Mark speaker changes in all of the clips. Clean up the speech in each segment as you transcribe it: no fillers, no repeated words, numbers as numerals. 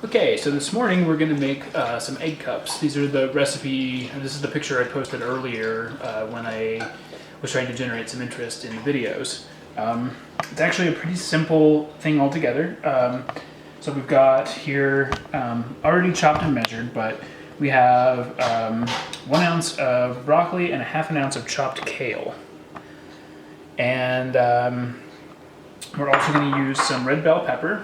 Speaker 1: Okay, so this morning we're going to make some egg cups. These are the recipe, and this is the picture I posted earlier when I was trying to generate some interest in the videos. It's actually a pretty simple thing altogether. So we've got here already chopped and measured, but we have 1 ounce of broccoli and a ½ ounce of chopped kale. And we're also going to use some red bell pepper.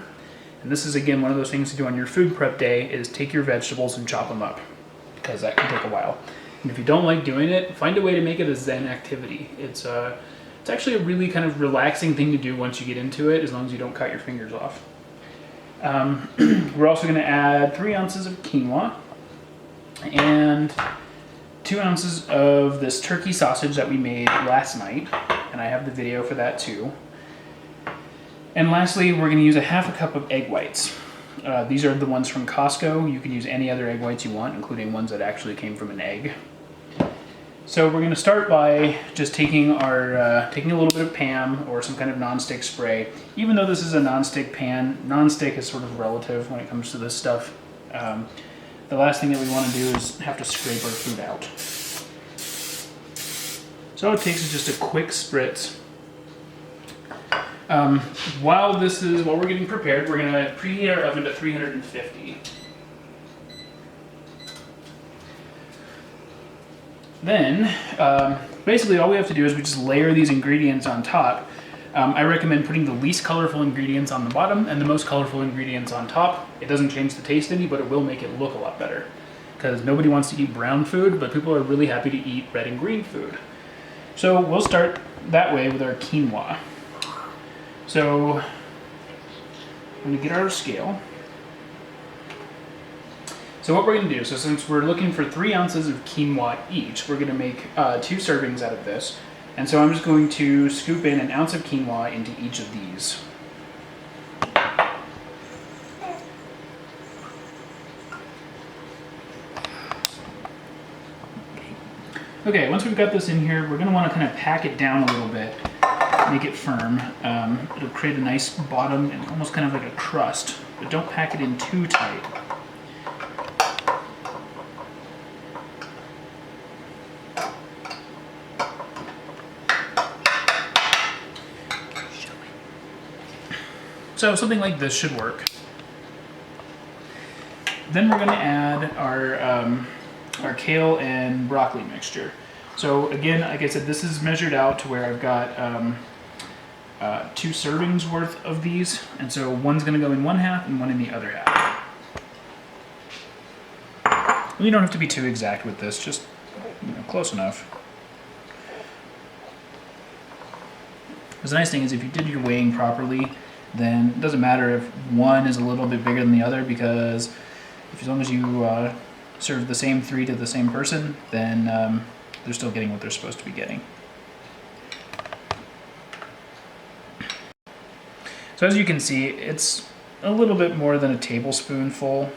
Speaker 1: And this is, again, one of those things to do on your food prep day is take your vegetables and chop them up, because that can take a while. And if you don't like doing it, find a way to make it a Zen activity. It's actually a really kind of relaxing thing to do once you get into it, as long as you don't cut your fingers off. We're also going to add 3 ounces of quinoa and 2 ounces of this turkey sausage that we made last night, and I have the video for that too. And lastly, we're going to use a ½ cup of egg whites. These are the ones from Costco. You can use any other egg whites you want, including ones that actually came from an egg. So we're going to start by just taking a little bit of Pam or some kind of nonstick spray. Even though this is a nonstick pan, nonstick is sort of relative when it comes to this stuff. The last thing that we want to do is have to scrape our food out. So all it takes is just a quick spritz. While we're getting prepared, we're going to preheat our oven to 350. Then, basically all we have to do is we just layer these ingredients on top. I recommend putting the least colorful ingredients on the bottom and the most colorful ingredients on top. It doesn't change the taste any, but it will make it look a lot better. Because nobody wants to eat brown food, but people are really happy to eat red and green food. So we'll start that way with our quinoa. So I'm going to get our scale. So what we're going to do, so since we're looking for 3 ounces of quinoa each, we're going to make 2 servings out of this. And so I'm just going to scoop in 1 ounce of quinoa into each of these. Okay, once we've got this in here, we're going to want to kind of pack it down a little bit. Make it firm. It'll create a nice bottom and almost kind of like a crust, but don't pack it in too tight. So something like this should work. Then we're going to add our kale and broccoli mixture. So again, like I said, this is measured out to where I've got 2 servings worth of these, and so one's going to go in one half and one in the other half. You don't have to be too exact with this, just close enough. The nice thing is if you did your weighing properly, then it doesn't matter if one is a little bit bigger than the other, because as long as you serve the same 3 to the same person, then they're still getting what they're supposed to be getting. So as you can see, it's a little bit more than a tablespoonful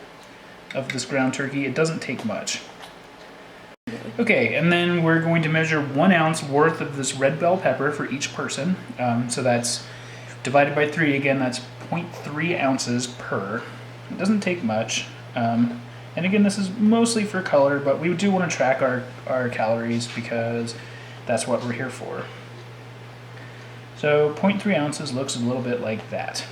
Speaker 1: of this ground turkey. It doesn't take much. Okay, and then we're going to measure 1 ounce worth of this red bell pepper for each person. So that's divided by 3, again, that's 0.3 ounces per. It doesn't take much. And again, this is mostly for color, but we do want to track our calories because that's what we're here for. So 0.3 ounces looks a little bit like that.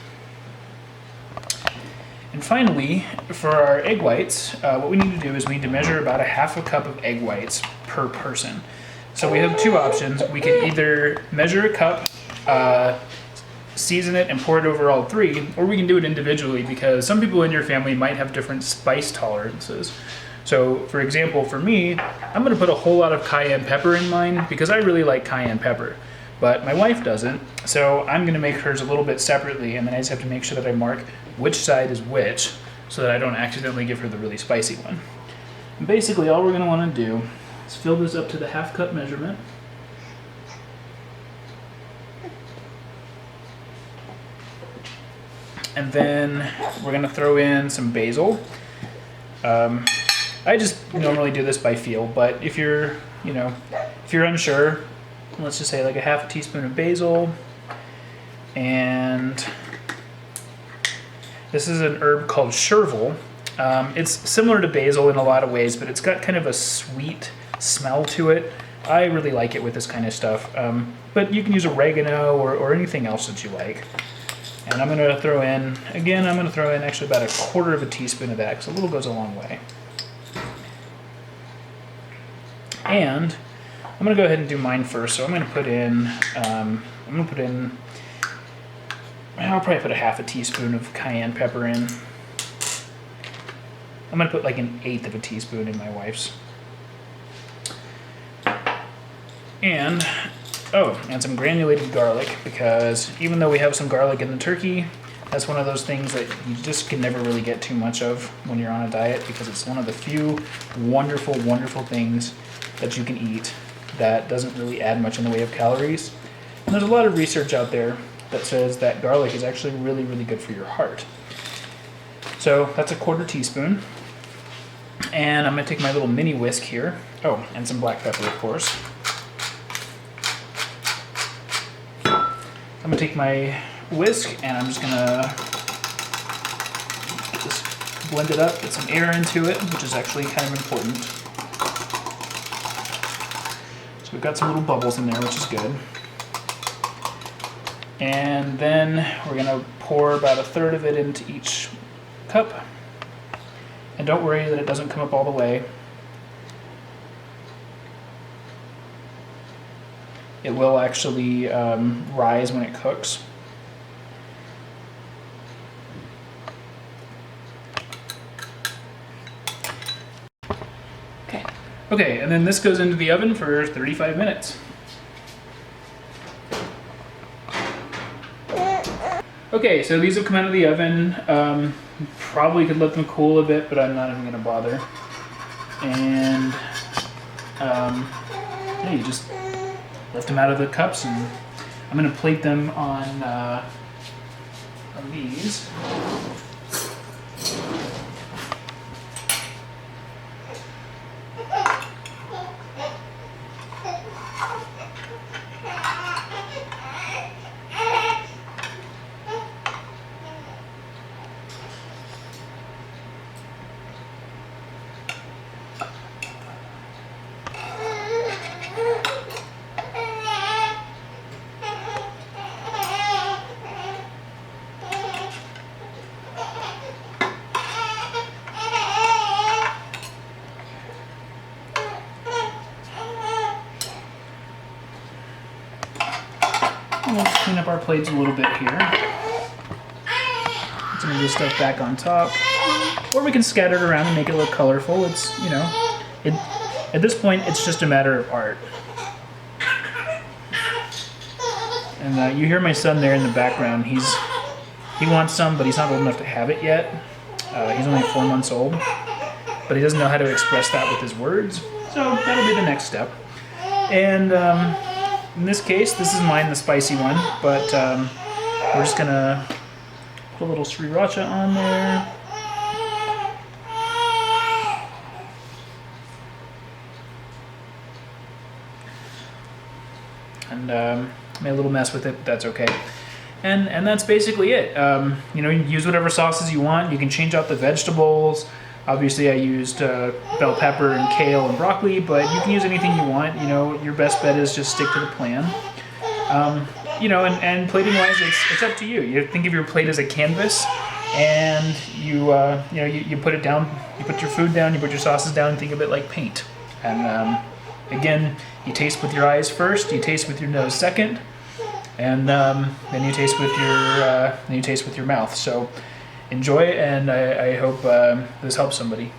Speaker 1: And finally, for our egg whites, what we need to do is we need to measure about a ½ cup of egg whites per person. So we have 2 options. We can either measure a cup, season it, and pour it over all 3, or we can do it individually because some people in your family might have different spice tolerances. So for example, for me, I'm going to put a whole lot of cayenne pepper in mine because I really like cayenne pepper. But my wife doesn't, so I'm going to make hers a little bit separately, and then I just have to make sure that I mark which side is which so that I don't accidentally give her the really spicy one. And basically all we're going to want to do is fill this up to the ½ cup measurement. And then we're going to throw in some basil. I just normally do this by feel, but if you're unsure, let's just say like a ½ teaspoon of basil, and This is an herb called chervil. It's similar to basil in a lot of ways, but it's got kind of a sweet smell to it. I really like it with this kind of stuff. But you can use oregano or anything else that you like. And I'm gonna throw in, again, I'm gonna throw in actually about 1/4 teaspoon of that, because a little goes a long way. And I'm gonna go ahead and do mine first. So I'm gonna put in, I'll probably put 1/2 teaspoon of cayenne pepper in. I'm gonna put like 1/8 teaspoon in my wife's. And some granulated garlic, because even though we have some garlic in the turkey, that's one of those things that you just can never really get too much of when you're on a diet, because it's one of the few wonderful, wonderful things that you can eat that doesn't really add much in the way of calories. And there's a lot of research out there that says that garlic is actually really, really good for your heart. So that's 1/4 teaspoon. And I'm gonna take my little mini whisk here. Oh, and some black pepper, of course. I'm gonna take my whisk and I'm just gonna just blend it up, get some air into it, which is actually kind of important. So we've got some little bubbles in there, which is good. And then we're gonna pour about 1/3 of it into each cup. And don't worry that it doesn't come up all the way. It will actually rise when it cooks. Okay, and then this goes into the oven for 35 minutes. Okay, so these have come out of the oven. Probably could let them cool a bit, but I'm not even gonna bother. And yeah, you just lift them out of the cups, and I'm gonna plate them on these. We'll clean up our plates a little bit here. Put some of this stuff back on top. Or we can scatter it around and make it look colorful. It's, you know, at this point, it's just a matter of art. And you hear my son there in the background. He wants some, but he's not old enough to have it yet. He's only 4 months old, but he doesn't know how to express that with his words. So that'll be the next step. And in this case, this is mine, the spicy one, but we're just gonna put a little sriracha on there. And made a little mess with it, but that's okay. And that's basically it. You know, you can use whatever sauces you want. You can change out the vegetables. Obviously, I used bell pepper and kale and broccoli, but you can use anything you want. You know, your best bet is just stick to the plan. You know, and plating-wise, it's up to you. You think of your plate as a canvas, and you know, you put it down. You put your food down. You put your sauces down. And think of it like paint. And again, you taste with your eyes first. You taste with your nose second, and then you taste with your mouth. So enjoy it, and I hope this helps somebody.